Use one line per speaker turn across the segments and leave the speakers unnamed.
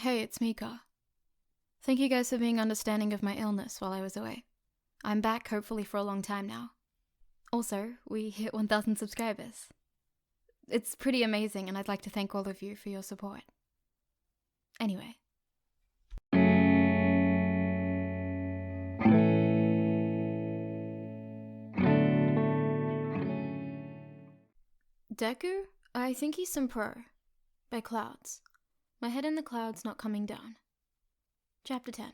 Hey, it's Mika. Thank you guys for being understanding of my illness while I was away. I'm back hopefully for a long time now. Also, we hit 1,000 subscribers. It's pretty amazing, and I'd like to thank all of you for your support. Anyway. Deku? I think he's some pro. By clouds. My head in the clouds not coming down. Chapter 10.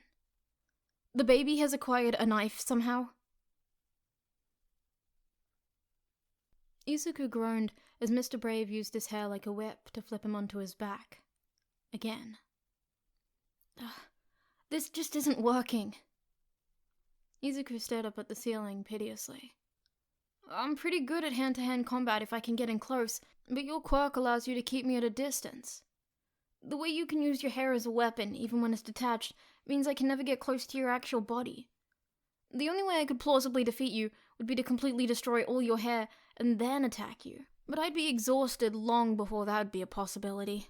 The baby has acquired a knife somehow. Izuku groaned as Mr. Brave used his hair like a whip to flip him onto his back. Again. This just isn't working. Izuku stared up at the ceiling piteously. I'm pretty good at hand-to-hand combat if I can get in close, but your quirk allows you to keep me at a distance. The way you can use your hair as a weapon, even when it's detached, means I can never get close to your actual body. The only way I could plausibly defeat you would be to completely destroy all your hair and then attack you, but I'd be exhausted long before that would be a possibility.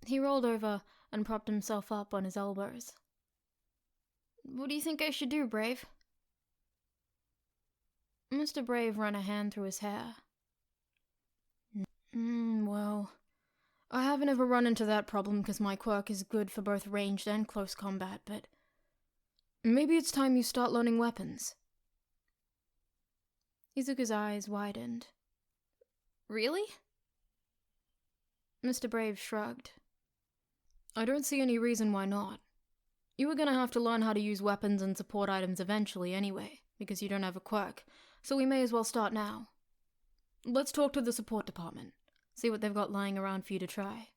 He rolled over and propped himself up on his elbows. What do you think I should do, Brave? Mr. Brave ran a hand through his hair. Well, I haven't ever run into that problem because my quirk is good for both ranged and close combat, but maybe it's time you start learning weapons. Izuku's eyes widened. Really? Mr. Brave shrugged. I don't see any reason why not. You were gonna have to learn how to use weapons and support items eventually anyway, because you don't have a quirk, so we may as well start now. Let's talk to the support department, see what they've got lying around for you to try.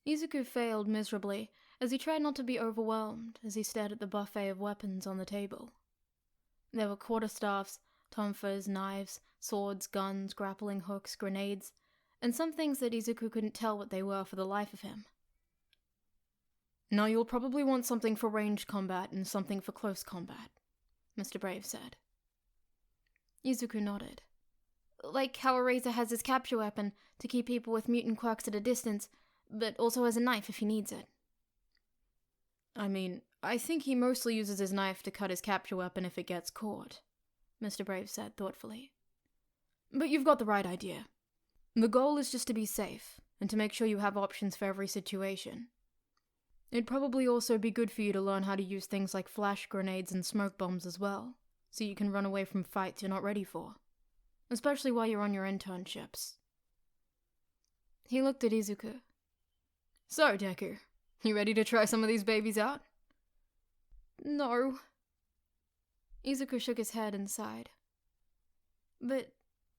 Izuku failed miserably as he tried not to be overwhelmed as he stared at the buffet of weapons on the table. There were quarterstaffs, tonfas, knives, swords, guns, grappling hooks, grenades, and some things that Izuku couldn't tell what they were for the life of him. Now you'll probably want something for ranged combat and something for close combat, Mr. Brave said. Izuku nodded. Like how Eraser has his capture weapon to keep people with mutant quirks at a distance, but also has a knife if he needs it. I mean, I think he mostly uses his knife to cut his capture weapon if it gets caught, Mr. Brave said thoughtfully. But you've got the right idea. The goal is just to be safe, and to make sure you have options for every situation. It'd probably also be good for you to learn how to use things like flash grenades and smoke bombs as well, so you can run away from fights you're not ready for, especially while you're on your internships. He looked at Izuku. So, Deku, you ready to try some of these babies out? No. Izuku shook his head and sighed. But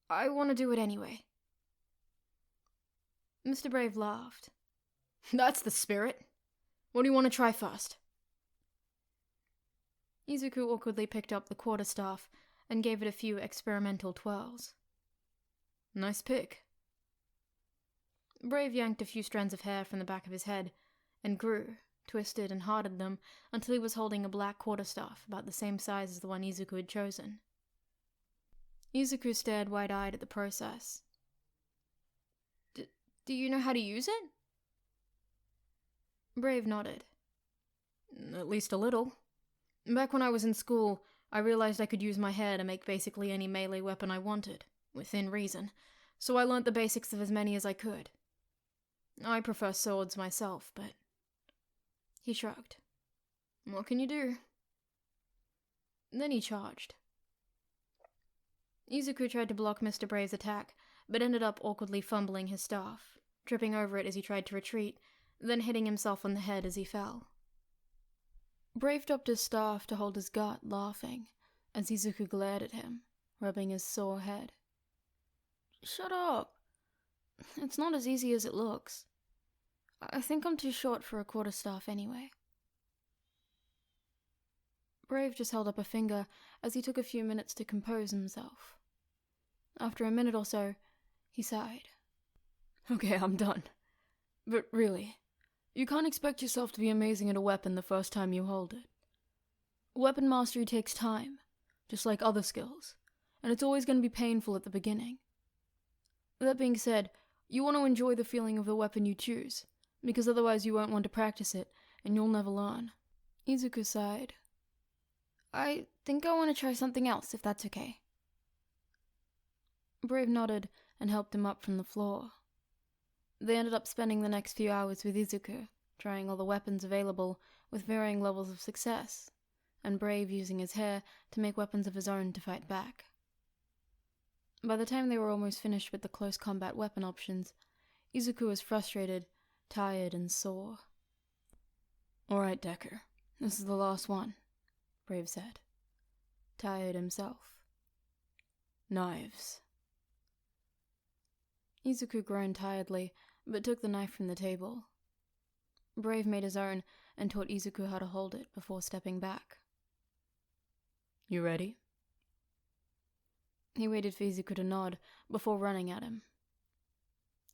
I want to do it anyway. Mr. Brave laughed. That's the spirit. What do you want to try first? Izuku awkwardly picked up the quarterstaff and gave it a few experimental twirls. Nice pick. Brave yanked a few strands of hair from the back of his head and grew, twisted and hardened them until he was holding a black quarterstaff about the same size as the one Izuku had chosen. Izuku stared wide-eyed at the process. Do you know how to use it? Brave nodded. At least a little. Back when I was in school, I realized I could use my hair to make basically any melee weapon I wanted, within reason, so I learnt the basics of as many as I could. I prefer swords myself, but... He shrugged. What can you do? Then he charged. Izuku tried to block Mr. Brave's attack, but ended up awkwardly fumbling his staff, tripping over it as he tried to retreat, then hitting himself on the head as he fell. Brave dropped his staff to hold his gut, laughing, as Izuku glared at him, rubbing his sore head. Shut up. It's not as easy as it looks. I think I'm too short for a quarterstaff anyway. Brave just held up a finger as he took a few minutes to compose himself. After a minute or so, he sighed. Okay, I'm done. But really, you can't expect yourself to be amazing at a weapon the first time you hold it. Weapon mastery takes time, just like other skills, and it's always going to be painful at the beginning. That being said, you want to enjoy the feeling of the weapon you choose, because otherwise you won't want to practice it, and you'll never learn. Izuku sighed. I think I want to try something else, if that's okay. Brave nodded and helped him up from the floor. They ended up spending the next few hours with Izuku, trying all the weapons available with varying levels of success, and Brave using his hair to make weapons of his own to fight back. By the time they were almost finished with the close combat weapon options, Izuku was frustrated, tired, and sore. Alright, Deku, this is the last one, Brave said. Tired himself. Knives. Izuku groaned tiredly, but took the knife from the table. Brave made his own and taught Izuku how to hold it before stepping back. You ready? He waited for Izuku to nod before running at him.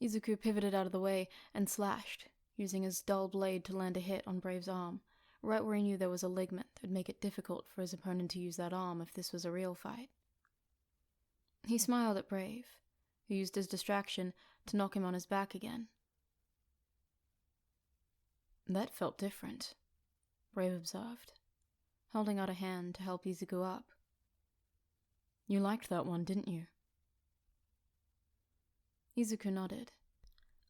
Izuku pivoted out of the way and slashed, using his dull blade to land a hit on Brave's arm, right where he knew there was a ligament that would make it difficult for his opponent to use that arm if this was a real fight. He smiled at Brave, who used his distraction to knock him on his back again. That felt different, Brave observed, holding out a hand to help Izuku up. You liked that one, didn't you? Izuku nodded.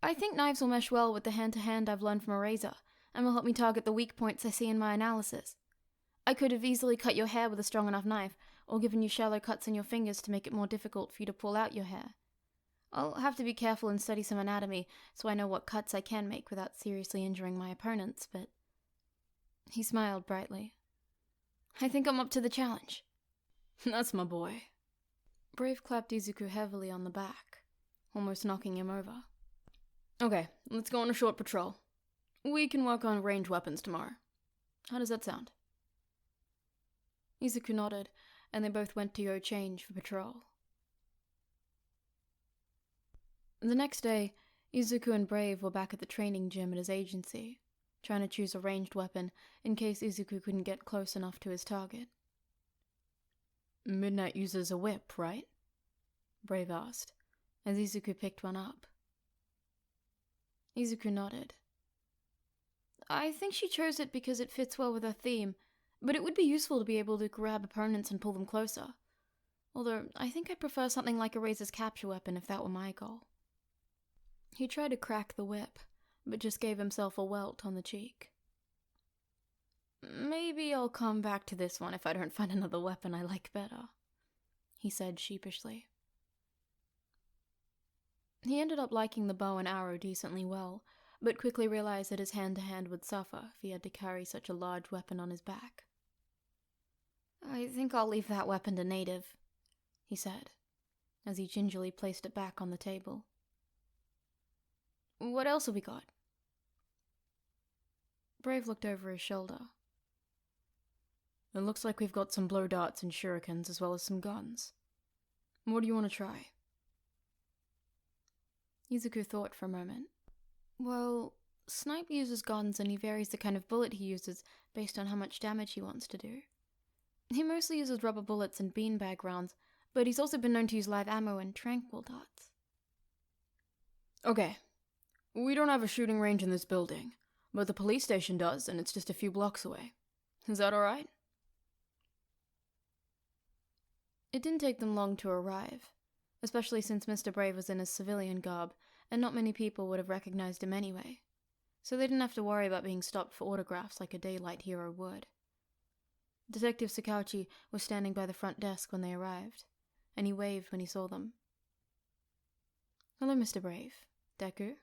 I think knives will mesh well with the hand-to-hand I've learned from Eraser, and will help me target the weak points I see in my analysis. I could have easily cut your hair with a strong enough knife, or given you shallow cuts on your fingers to make it more difficult for you to pull out your hair. I'll have to be careful and study some anatomy, so I know what cuts I can make without seriously injuring my opponents, but... He smiled brightly. I think I'm up to the challenge. That's my boy. Brave clapped Izuku heavily on the back, almost knocking him over. Okay, let's go on a short patrol. We can work on ranged weapons tomorrow. How does that sound? Izuku nodded, and they both went to go change for patrol. The next day, Izuku and Brave were back at the training gym at his agency, trying to choose a ranged weapon in case Izuku couldn't get close enough to his target. Midnight uses a whip, right? Brave asked, as Izuku picked one up. Izuku nodded. I think she chose it because it fits well with her theme, but it would be useful to be able to grab opponents and pull them closer. Although, I think I'd prefer something like Eraser's capture weapon if that were my goal. He tried to crack the whip, but just gave himself a welt on the cheek. Maybe I'll come back to this one if I don't find another weapon I like better, he said sheepishly. He ended up liking the bow and arrow decently well, but quickly realized that his hand-to-hand would suffer if he had to carry such a large weapon on his back. I think I'll leave that weapon to Native, he said, as he gingerly placed it back on the table. What else have we got? Brave looked over his shoulder. It looks like we've got some blow darts and shurikens as well as some guns. What do you want to try? Izuku thought for a moment. Well, Snipe uses guns and he varies the kind of bullet he uses based on how much damage he wants to do. He mostly uses rubber bullets and beanbag rounds, but he's also been known to use live ammo and tranquil darts. Okay, we don't have a shooting range in this building, but the police station does, and it's just a few blocks away. Is that alright? It didn't take them long to arrive, especially since Mr. Brave was in his civilian garb, and not many people would have recognized him anyway, so they didn't have to worry about being stopped for autographs like a daylight hero would. Detective Sakauchi was standing by the front desk when they arrived, and he waved when he saw them. Hello, Mr. Brave. Deku?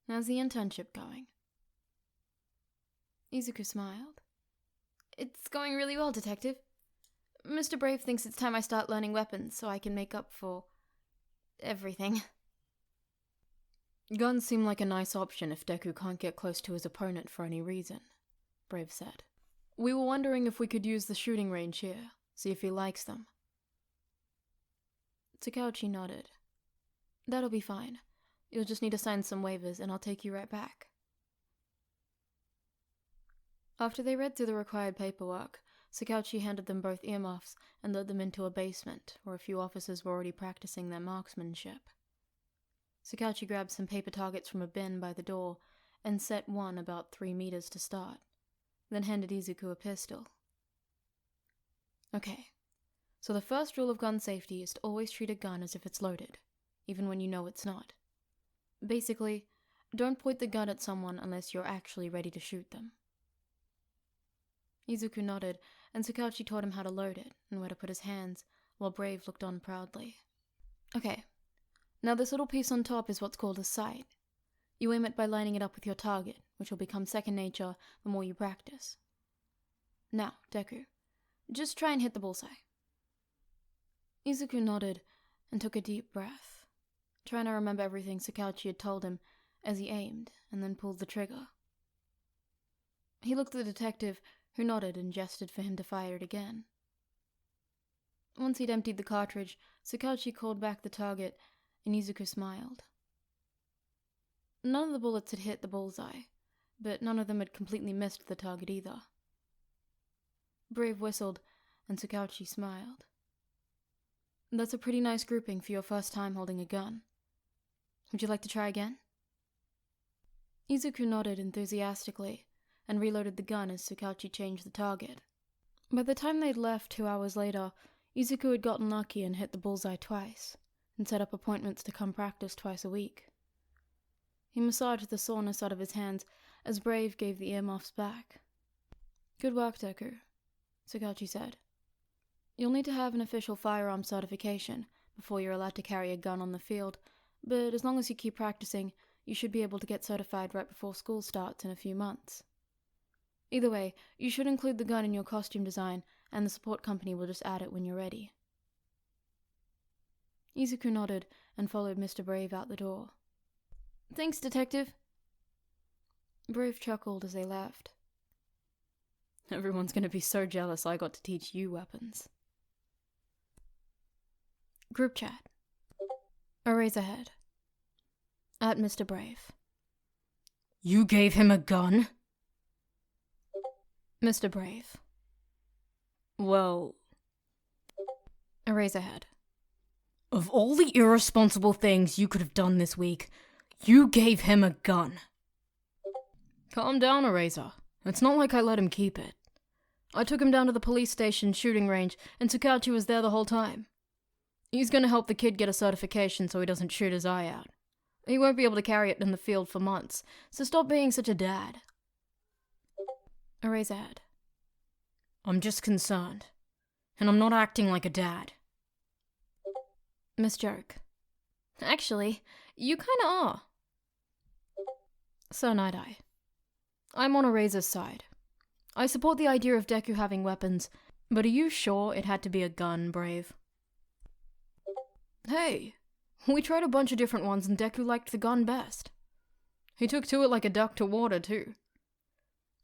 How's the internship going? Izuku smiled. It's going really well, Detective. Mr. Brave thinks it's time I start learning weapons so I can make up for... everything. Guns seem like a nice option if Deku can't get close to his opponent for any reason, Brave said. We were wondering if we could use the shooting range here, see if he likes them. Sakauchi nodded. That'll be fine. You'll just need to sign some waivers and I'll take you right back. After they read through the required paperwork, Sakauchi handed them both earmuffs and led them into a basement where a few officers were already practicing their marksmanship. Sakauchi grabbed some paper targets from a bin by the door and set one about 3 meters to start, then handed Izuku a pistol. Okay, so the first rule of gun safety is to always treat a gun as if it's loaded, even when you know it's not. Basically, don't point the gun at someone unless you're actually ready to shoot them. Izuku nodded, and Sakauchi taught him how to load it and where to put his hands, while Brave looked on proudly. Okay, now this little piece on top is what's called a sight. You aim it by lining it up with your target, which will become second nature the more you practice. Now, Deku, just try and hit the bullseye. Izuku nodded and took a deep breath, trying to remember everything Sakauchi had told him as he aimed and then pulled the trigger. He looked at the detective, who nodded and gestured for him to fire it again. Once he'd emptied the cartridge, Sakauchi called back the target, and Izuku smiled. None of the bullets had hit the bullseye, but none of them had completely missed the target either. Brave whistled, and Sakauchi smiled. That's a pretty nice grouping for your first time holding a gun. Would you like to try again? Izuku nodded enthusiastically, and reloaded the gun as Sakauchi changed the target. By the time they'd left 2 hours later, Izuku had gotten lucky and hit the bullseye twice, and set up appointments to come practice twice a week. He massaged the soreness out of his hands as Brave gave the earmuffs back. Good work, Deku, Sakauchi said. You'll need to have an official firearm certification before you're allowed to carry a gun on the field, but as long as you keep practicing, you should be able to get certified right before school starts in a few months. Either way, you should include the gun in your costume design, and the support company will just add it when you're ready. Izuku nodded and followed Mr. Brave out the door. Thanks, Detective. Brave chuckled as they left. Everyone's gonna be so jealous I got to teach you weapons. Group chat. Eraserhead. At Mr. Brave. You gave him a gun? Mr. Brave. Well... Eraserhead. Of all the irresponsible things you could have done this week, you gave him a gun. Calm down, Eraser. It's not like I let him keep it. I took him down to the police station shooting range, and Sakauchi was there the whole time. He's gonna help the kid get a certification so he doesn't shoot his eye out. He won't be able to carry it in the field for months, so stop being such a dad. Eraserhead. I'm just concerned, and I'm not acting like a dad. Miss Joke. Actually, you kinda are. Sir Nighteye. I'm on Eraser's side. I support the idea of Deku having weapons, but are you sure it had to be a gun, Brave? Hey, we tried a bunch of different ones and Deku liked the gun best. He took to it like a duck to water, too.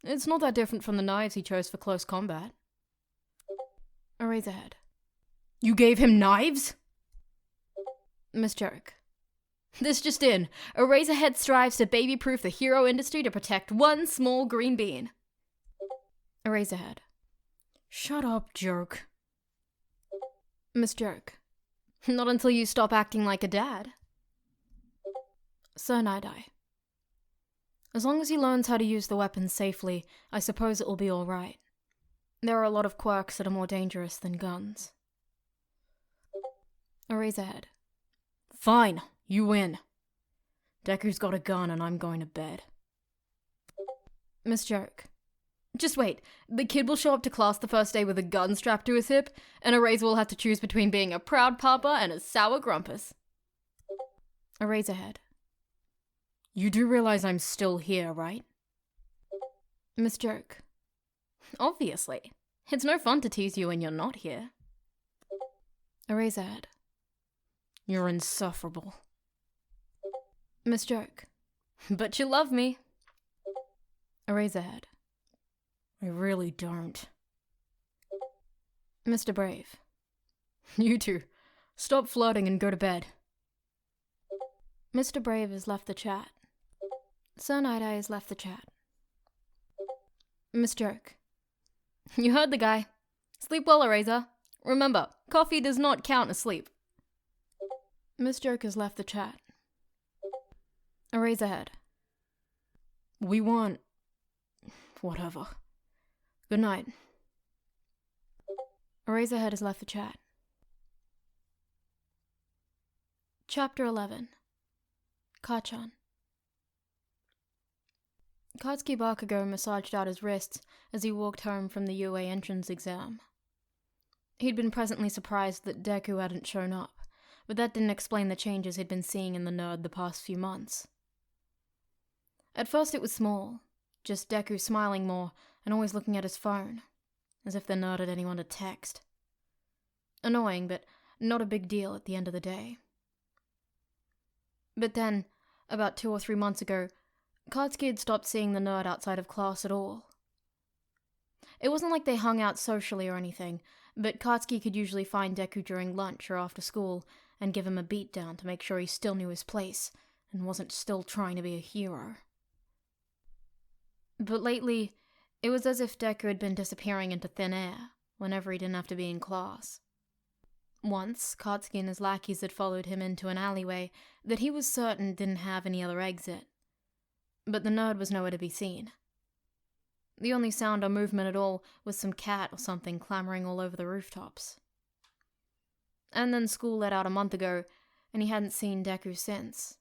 It's not that different from the knives he chose for close combat. Eraserhead. You gave him knives? Miss Joke. This just in. Eraserhead strives to baby-proof the hero industry to protect one small green bean. Eraserhead. Shut up, Joke. Miss Joke. Not until you stop acting like a dad. Sir Nighteye. As long as he learns how to use the weapons safely, I suppose it will be alright. There are a lot of quirks that are more dangerous than guns. Eraserhead. Fine, you win. Deku's got a gun and I'm going to bed. Miss Joke. Just wait, the kid will show up to class the first day with a gun strapped to his hip, and Eraser will have to choose between being a proud papa and a sour grumpus. Eraserhead. You do realize I'm still here, right? Miss Joke. Obviously. It's no fun to tease you when you're not here. Eraserhead. You're insufferable. Miss Joke. But you love me. Eraserhead. I really don't. Mr. Brave. You two, stop flirting and go to bed. Mr. Brave has left the chat. Sir Nighteye has left the chat. Miss Joke. You heard the guy. Sleep well, Eraser. Remember, coffee does not count as sleep. Miss Joker's left the chat. Eraserhead. We want... whatever. Good night. Eraserhead has left the chat. Chapter 11. Kachan. Katsuki Bakugo massaged out his wrists as he walked home from the UA entrance exam. He'd been pleasantly surprised that Deku hadn't shown up, but that didn't explain the changes he'd been seeing in the nerd the past few months. At first it was small, just Deku smiling more and always looking at his phone, as if the nerd had anyone to text. Annoying, but not a big deal at the end of the day. But then, about 2 or 3 months ago, Katsuki had stopped seeing the nerd outside of class at all. It wasn't like they hung out socially or anything, but Katsuki could usually find Deku during lunch or after school and give him a beatdown to make sure he still knew his place and wasn't still trying to be a hero. But lately, it was as if Deku had been disappearing into thin air whenever he didn't have to be in class. Once, Katsuki and his lackeys had followed him into an alleyway that he was certain didn't have any other exit. But the nerd was nowhere to be seen. The only sound or movement at all was some cat or something clamoring all over the rooftops. And then school let out a month ago, and he hadn't seen Deku since.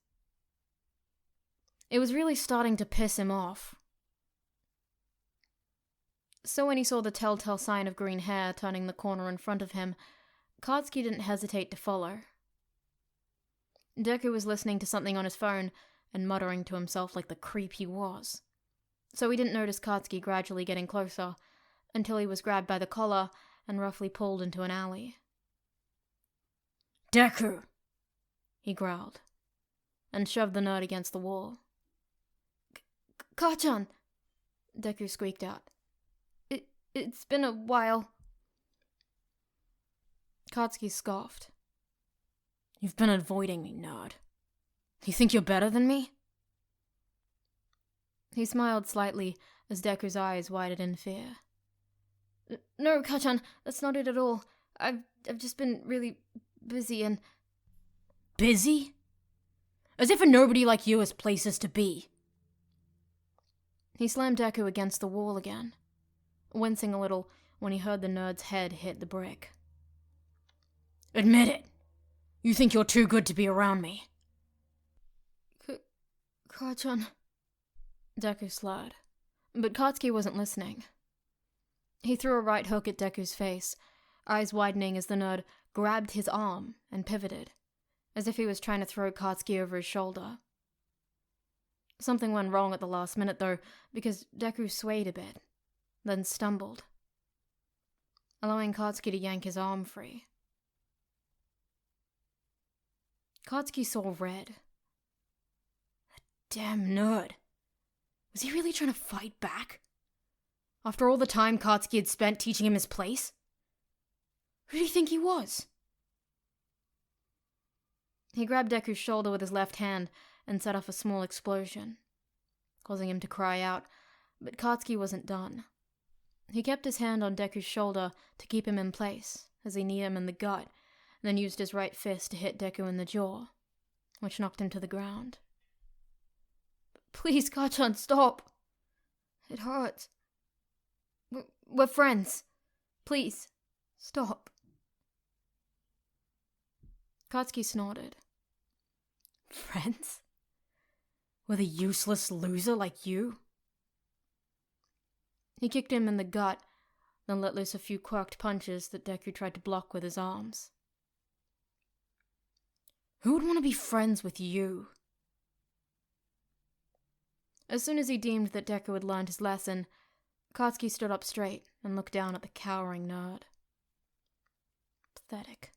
It was really starting to piss him off. So when he saw the telltale sign of green hair turning the corner in front of him, Katsuki didn't hesitate to follow. Deku was listening to something on his phone and muttering to himself like the creep he was. So he didn't notice Katsuki gradually getting closer, until he was grabbed by the collar and roughly pulled into an alley. "Deku!" he growled, and shoved the nerd against the wall. "Kachan!" Deku squeaked out. It's been a while." Katsuki scoffed. "You've been avoiding me, nerd. You think you're better than me?" He smiled slightly as Deku's eyes widened in fear. "No, Kachan, that's not it at all. I've just been really busy and..." "Busy? As if a nobody like you has places to be." He slammed Deku against the wall again, wincing a little when he heard the nerd's head hit the brick. "Admit it. You think you're too good to be around me." Kachan," Deku slurred, but Katsuki wasn't listening. He threw a right hook at Deku's face, eyes widening as the nerd grabbed his arm and pivoted, as if he was trying to throw Katsuki over his shoulder. Something went wrong at the last minute though, because Deku swayed a bit, then stumbled, allowing Katsuki to yank his arm free. Katsuki saw red. That damn nerd. Was he really trying to fight back? After all the time Katsuki had spent teaching him his place? Who did he think he was? He grabbed Deku's shoulder with his left hand and set off a small explosion, causing him to cry out, but Katsuki wasn't done. He kept his hand on Deku's shoulder to keep him in place as he kneed him in the gut, and then used his right fist to hit Deku in the jaw, which knocked him to the ground. "Please, Kachan, stop. It hurts. We're friends. Please, stop." Katsuki snorted. "Friends? With a useless loser like you?" He kicked him in the gut, then let loose a few quirked punches that Deku tried to block with his arms. "Who would want to be friends with you?" As soon as he deemed that Deku had learned his lesson, Katsuki stood up straight and looked down at the cowering nerd. Pathetic.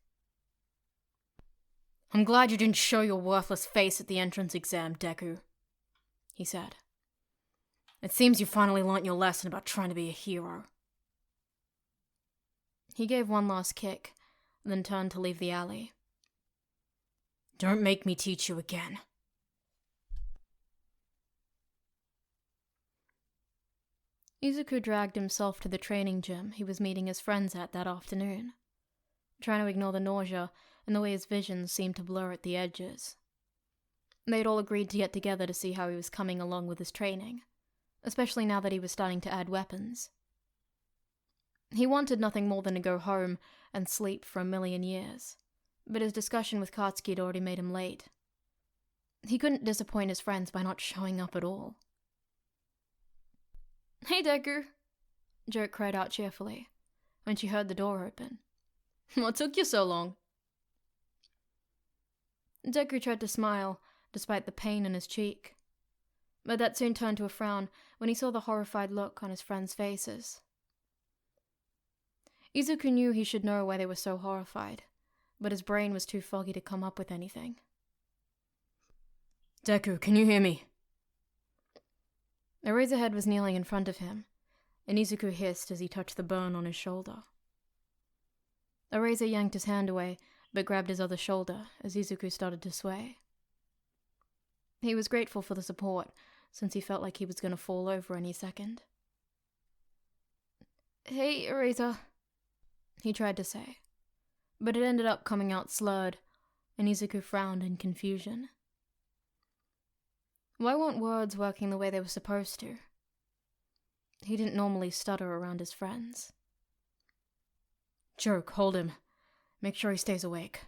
"I'm glad you didn't show your worthless face at the entrance exam, Deku," he said. "It seems you finally learnt your lesson about trying to be a hero." He gave one last kick, then turned to leave the alley. "Don't make me teach you again." Izuku dragged himself to the training gym he was meeting his friends at that afternoon, trying to ignore the nausea and the way his vision seemed to blur at the edges. They'd all agreed to get together to see how he was coming along with his training, especially now that he was starting to add weapons. He wanted nothing more than to go home and sleep for 1,000,000 years, but his discussion with Katsuki had already made him late. He couldn't disappoint his friends by not showing up at all. "Hey, Deku!" Joke cried out cheerfully, when she heard the door open. "What took you so long?" Deku tried to smile, despite the pain in his cheek, but that soon turned to a frown when he saw the horrified look on his friends' faces. Izuku knew he should know why they were so horrified, but his brain was too foggy to come up with anything. "Deku, can you hear me?" Eraserhead was kneeling in front of him, and Izuku hissed as he touched the burn on his shoulder. Eraser yanked his hand away, but grabbed his other shoulder as Izuku started to sway. He was grateful for the support, since he felt like he was going to fall over any second. "Hey, Eraser," he tried to say, but it ended up coming out slurred, and Izuku frowned in confusion. Why weren't words working the way they were supposed to? He didn't normally stutter around his friends. "Joke, hold him. Make sure he stays awake.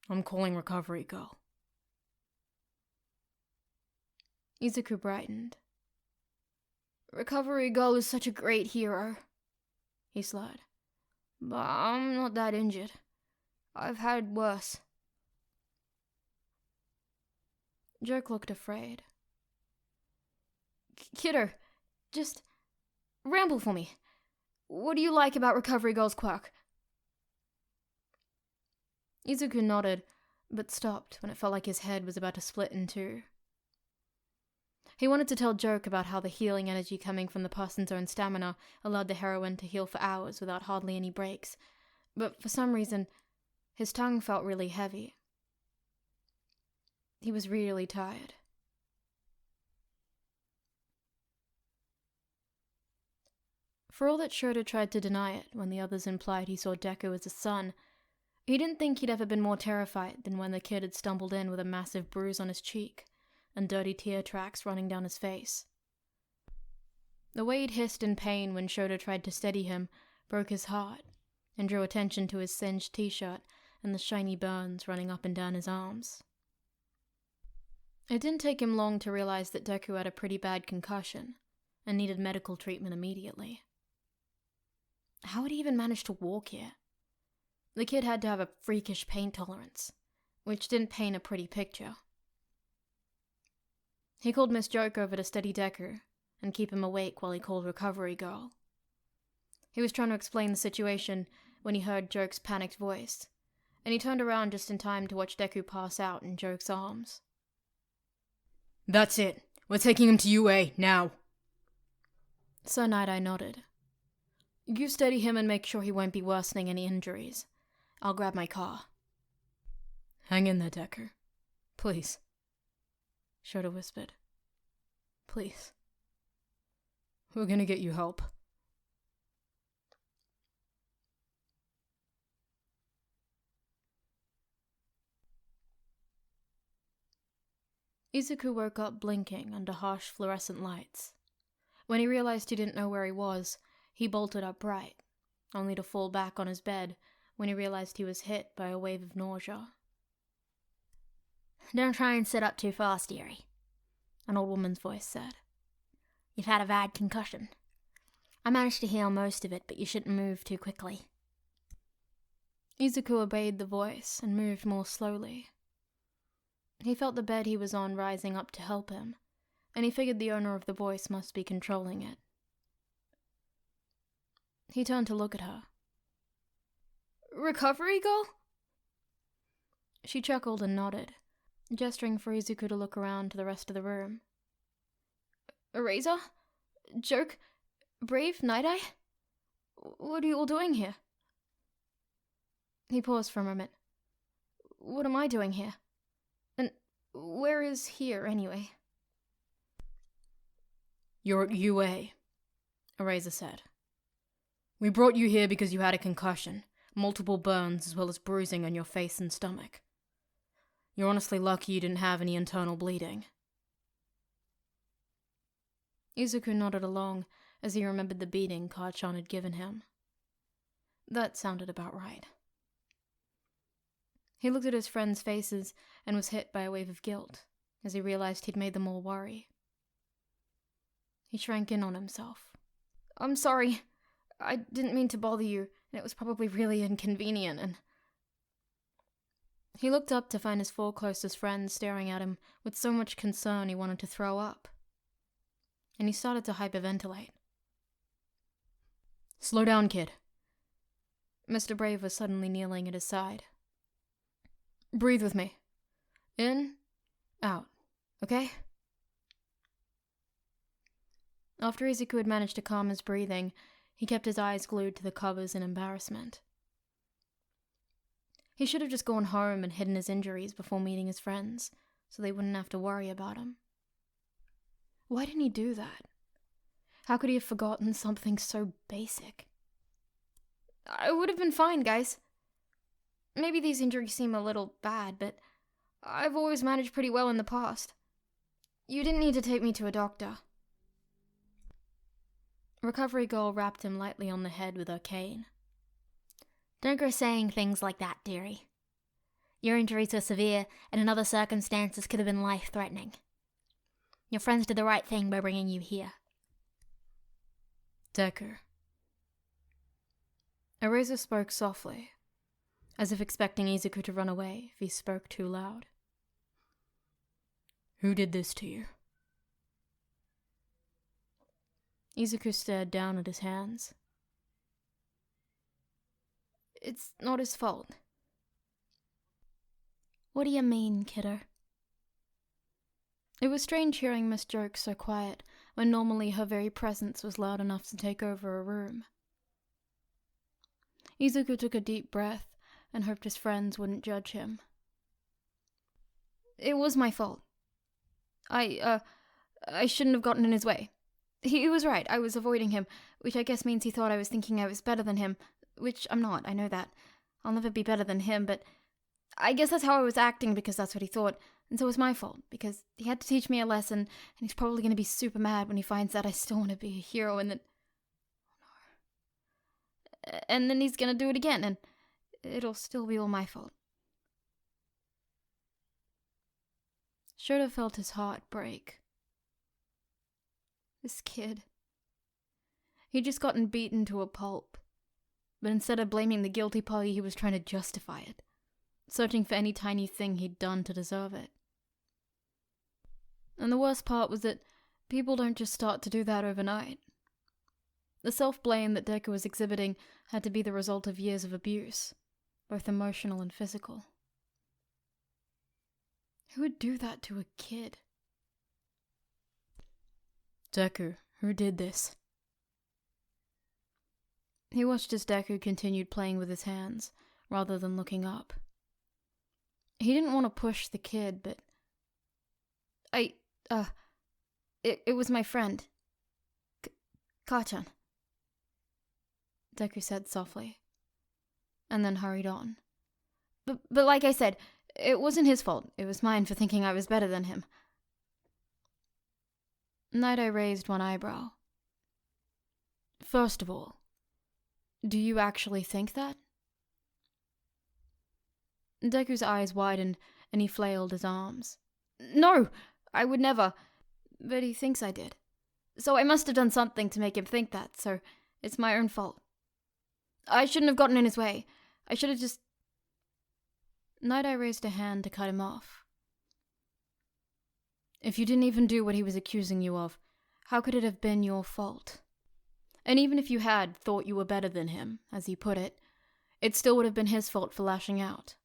I'm calling Recovery Girl." Izuku brightened. "Recovery Girl is such a great hero," he slurred. "But I'm not that injured. I've had worse." Joke looked afraid. "Kiddo, just ramble for me. What do you like about Recovery Girl's quirk?" Izuku nodded, but stopped when it felt like his head was about to split in two. He wanted to tell Joke about how the healing energy coming from the person's own stamina allowed the heroine to heal for hours without hardly any breaks, but for some reason, his tongue felt really heavy. He was really tired. For all that Shota tried to deny it when the others implied he saw Deku as a son, he didn't think he'd ever been more terrified than when the kid had stumbled in with a massive bruise on his cheek and dirty tear tracks running down his face. The way he'd hissed in pain when Shota tried to steady him broke his heart and drew attention to his singed t-shirt and the shiny burns running up and down his arms. It didn't take him long to realize that Deku had a pretty bad concussion and needed medical treatment immediately. How had he even managed to walk here? The kid had to have a freakish pain tolerance, which didn't paint a pretty picture. He called Miss Joke over to steady Deku and keep him awake while he called Recovery Girl. He was trying to explain the situation when he heard Joke's panicked voice, and he turned around just in time to watch Deku pass out in Joke's arms. "That's it. We're taking him to UA, now." Sir Nighteye nodded. "You steady him and make sure he won't be worsening any injuries. I'll grab my car." "Hang in there, Deku. Please," Shota whispered. "Please. We're gonna get you help." Izuku woke up blinking under harsh fluorescent lights. When he realized he didn't know where he was, he bolted upright, only to fall back on his bed when he realized he was hit by a wave of nausea. "Don't try and sit up too fast, dearie," an old woman's voice said. "You've had a bad concussion. I managed to heal most of it, but you shouldn't move too quickly." Izuku obeyed the voice and moved more slowly. He felt the bed he was on rising up to help him, and he figured the owner of the voice must be controlling it. He turned to look at her. "Recovery Girl?" She chuckled and nodded, gesturing for Izuku to look around to the rest of the room. "Eraser? Joke? Brave? Nighteye? What are you all doing here?" He paused for a moment. "What am I doing here? And where is here, anyway?" "You're at UA. Eraser said. We brought you here because you had a concussion, multiple burns as well as bruising on your face and stomach. You're honestly lucky you didn't have any internal bleeding. Izuku nodded along as he remembered the beating Kachan had given him. That sounded about right. He looked at his friends' faces and was hit by a wave of guilt as he realized he'd made them all worry. He shrank in on himself. I'm sorry. I didn't mean to bother you, and it was probably really inconvenient, and... He looked up to find his 4 closest friends staring at him with so much concern he wanted to throw up. And he started to hyperventilate. Slow down, kid. Mr. Brave was suddenly kneeling at his side. Breathe with me. In, out, okay? After Izuku had managed to calm his breathing, he kept his eyes glued to the covers in embarrassment. He should have just gone home and hidden his injuries before meeting his friends, so they wouldn't have to worry about him. Why didn't he do that? How could he have forgotten something so basic? I would have been fine, guys. Maybe these injuries seem a little bad, but I've always managed pretty well in the past. You didn't need to take me to a doctor. Recovery Girl rapped him lightly on the head with her cane. Don't go saying things like that, dearie. Your injuries are severe, and in other circumstances could have been life-threatening. Your friends did the right thing by bringing you here. Deku. Eraser spoke softly, as if expecting Izuku to run away if he spoke too loud. Who did this to you? Izuku stared down at his hands. It's not his fault. What do you mean, kiddo? It was strange hearing Miss Joke so quiet, when normally her very presence was loud enough to take over a room. Izuku took a deep breath and hoped his friends wouldn't judge him. It was my fault. I shouldn't have gotten in his way. He was right, I was avoiding him, which I guess means he thought I was thinking I was better than him, which I'm not, I know that. I'll never be better than him, but I guess that's how I was acting because that's what he thought, and so it was my fault, because he had to teach me a lesson, and he's probably going to be super mad when he finds that I still want to be a hero, and then... And then he's going to do it again, and it'll still be all my fault. Shota felt his heart break. This kid. He'd just gotten beaten to a pulp. But instead of blaming the guilty party, he was trying to justify it, searching for any tiny thing he'd done to deserve it. And the worst part was that people don't just start to do that overnight. The self-blame that Deku was exhibiting had to be the result of years of abuse, both emotional and physical. Who would do that to a kid? Deku, who did this? He watched as Deku continued playing with his hands, rather than looking up. He didn't want to push the kid, but... It was my friend. Kachan. Deku said softly, and then hurried on. But like I said, it wasn't his fault. It was mine for thinking I was better than him. Nighteye raised one eyebrow. First of all, do you actually think that? Deku's eyes widened, and he flailed his arms. No! I would never. But he thinks I did. So I must have done something to make him think that, so it's my own fault. I shouldn't have gotten in his way. I should have just... Nighteye raised a hand to cut him off. If you didn't even do what he was accusing you of, how could it have been your fault? And even if you had thought you were better than him, as he put it, it still would have been his fault for lashing out.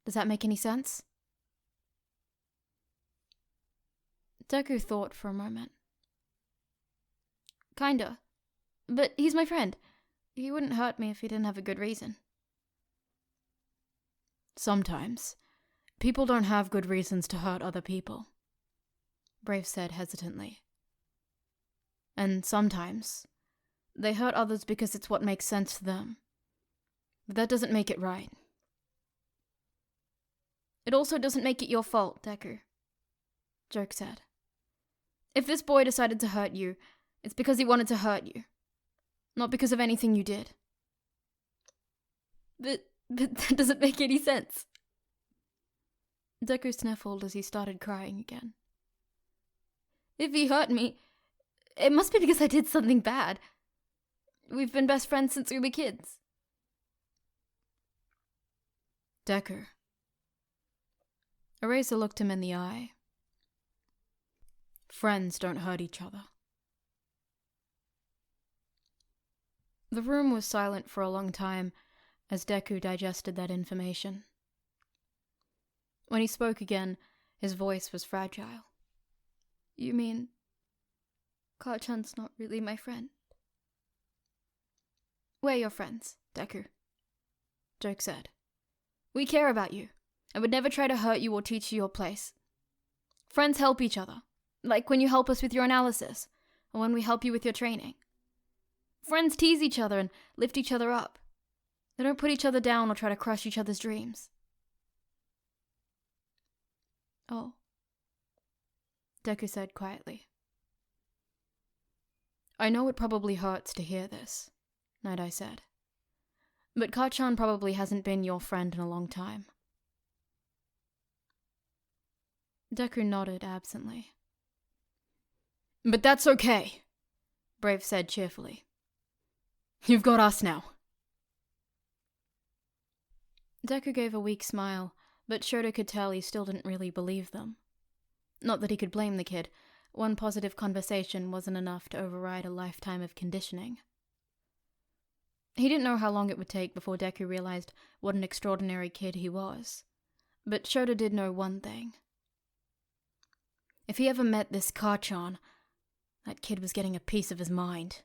Does that make any sense? Deku thought for a moment. Kinda. But he's my friend. He wouldn't hurt me if he didn't have a good reason. Sometimes, people don't have good reasons to hurt other people, Brave said hesitantly. And sometimes, they hurt others because it's what makes sense to them. But that doesn't make it right. It also doesn't make it your fault, Deku, Joke said. If this boy decided to hurt you, it's because he wanted to hurt you. Not because of anything you did. But that doesn't make any sense. Deku sniffled as he started crying again. If he hurt me, it must be because I did something bad. We've been best friends since we were kids. Deku. Eraser looked him in the eye. Friends don't hurt each other. The room was silent for a long time as Deku digested that information. When he spoke again, his voice was fragile. You mean, Ka-chan's not really my friend? We're your friends, Deku, Joke said. We care about you, and would never try to hurt you or teach you your place. Friends help each other, like when you help us with your analysis, or when we help you with your training. Friends tease each other and lift each other up. They don't put each other down or try to crush each other's dreams. Oh, Deku said quietly. I know it probably hurts to hear this, Nighteye said. But Ka-chan probably hasn't been your friend in a long time. Deku nodded absently. But that's okay, Brave said cheerfully. You've got us now. Deku gave a weak smile, but Shoto could tell he still didn't really believe them. Not that he could blame the kid. One positive conversation wasn't enough to override a lifetime of conditioning. He didn't know how long it would take before Deku realized what an extraordinary kid he was. But Shoto did know one thing. If he ever met this Ka-chan, that kid was getting a piece of his mind.